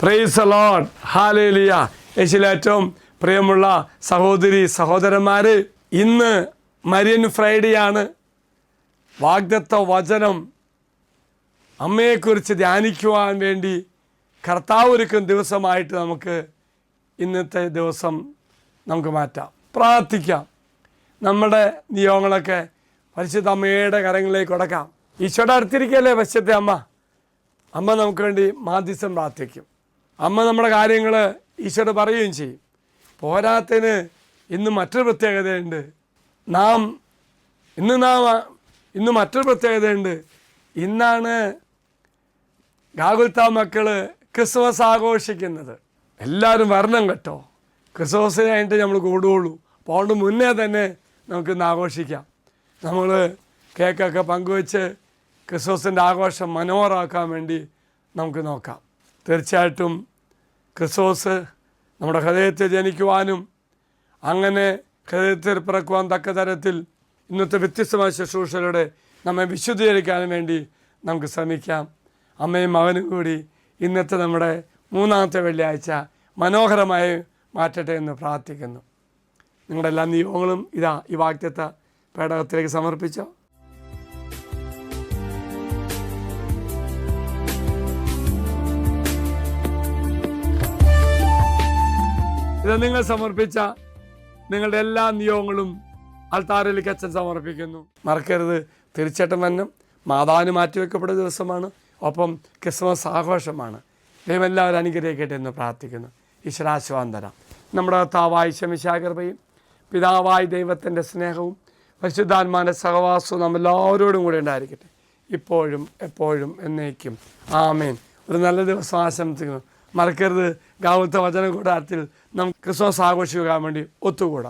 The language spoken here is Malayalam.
Praise the Lord, hallelujah. യേശുവിൽ ഏറ്റവും പ്രിയമുള്ള സഹോദരി സഹോദരന്മാർ, ഇന്ന് മരിയൻ ഫ്രൈഡേ ആണ്. വാഗ്ദത്ത വചനം അമ്മയെക്കുറിച്ച് ധ്യാനിക്കുവാൻ വേണ്ടി കർത്താവ് ഒരുക്കുന്ന ദിവസമായിട്ട് നമുക്ക് ഇന്നത്തെ ദിവസം നമുക്ക് മാറ്റാം. പ്രാർത്ഥിക്കാം. നമ്മുടെ നിയോഗങ്ങളൊക്കെ പരിശുദ്ധ അമ്മയുടെ കരങ്ങളിലേക്ക് കൊടുക്കാം. ഈശോയുടെ അടുത്തിരിക്കല്ലേ പരിശുദ്ധ അമ്മ. അമ്മ നമുക്ക് വേണ്ടി മാധ്യസ്ഥം പ്രാർത്ഥിക്കും. അമ്മ നമ്മുടെ കാര്യങ്ങൾ ഈശോയോട് പറയുകയും ചെയ്യും. പോരാത്തതിന് ഇന്ന് മറ്റൊരു പ്രത്യേകതയുണ്ട്. ഇന്ന് മറ്റൊരു പ്രത്യേകതയുണ്ട്. ഇന്നാണ് ഗാഗുൽത്ത മക്കൾ ക്രിസ്മസ് ആഘോഷിക്കുന്നത്. എല്ലാവരും വരണം കേട്ടോ. ക്രിസ്മസിനായിട്ട് നമ്മൾ കൂടുകയുള്ളൂ. അപ്പോൾ അതുകൊണ്ട് മുന്നേ തന്നെ നമുക്കിന്ന് ആഘോഷിക്കാം. നമ്മൾ കേക്കൊക്കെ പങ്കുവെച്ച് ക്രിസ്മസിൻ്റെ ആഘോഷം മനോഹരമാക്കാൻ വേണ്ടി നമുക്ക് നോക്കാം. തീർച്ചയായിട്ടും ക്രിസ്മസ് നമ്മുടെ ഹൃദയത്തിൽ ജനിക്കുവാനും അങ്ങനെ ഹൃദയത്തിൽ പിറക്കുവാൻ തക്ക തരത്തിൽ ഇന്നത്തെ വ്യത്യസ്തമായ ശുശ്രൂഷകളുടെ നമ്മെ വിശുദ്ധീകരിക്കാനും വേണ്ടി നമുക്ക് ശ്രമിക്കാം. അമ്മയും മകനും കൂടി ഇന്നത്തെ നമ്മുടെ മൂന്നാമത്തെ വെള്ളിയാഴ്ച മനോഹരമായി മാറ്റട്ടെ എന്ന് പ്രാർത്ഥിക്കുന്നു. നിങ്ങളുടെ എല്ലാ നിയോഗങ്ങളും ഈ വാഗ്ദത്ത പേടകത്തിലേക്ക് സമർപ്പിച്ചോ. ഇത് നിങ്ങൾ സമർപ്പിച്ച നിങ്ങളുടെ എല്ലാ നിയോഗങ്ങളും അൾത്താരയിലേക്ക് അച്ഛൻ സമർപ്പിക്കുന്നു. മറക്കരുത്, തീർച്ചയായിട്ടും വരണം. മാതാവിന് മാറ്റിവെക്കപ്പെട്ട ദിവസമാണ്. ഒപ്പം ക്രിസ്മസ് ആഘോഷമാണ്. ദൈവം എല്ലാവരും അനുഗ്രഹിക്കട്ടെ എന്ന് പ്രാർത്ഥിക്കുന്നു. ഈശ്വരാശീർവാദം തരാം. നമ്മുടെ കർത്താവായ ശമിശാകൃപയും പിതാവായ ദൈവത്തിൻ്റെ സ്നേഹവും പരിശുദ്ധാത്മാവിൻ്റെ സഹവാസവും നമ്മളെല്ലാവരോടും കൂടെ ഉണ്ടായിരിക്കട്ടെ, ഇപ്പോഴും എപ്പോഴും എന്നേക്കും. ആമേൻ. ഒരു നല്ല ദിവസം ആശംസിക്കുന്നു. മറക്കരുത്, ഗാഗുൽത്ത വചന കൂടാരത്തിൽ നമുക്ക് ക്രിസ്മസ് ആഘോഷിക്കാൻ വേണ്ടി ഒത്തുകൂടാം.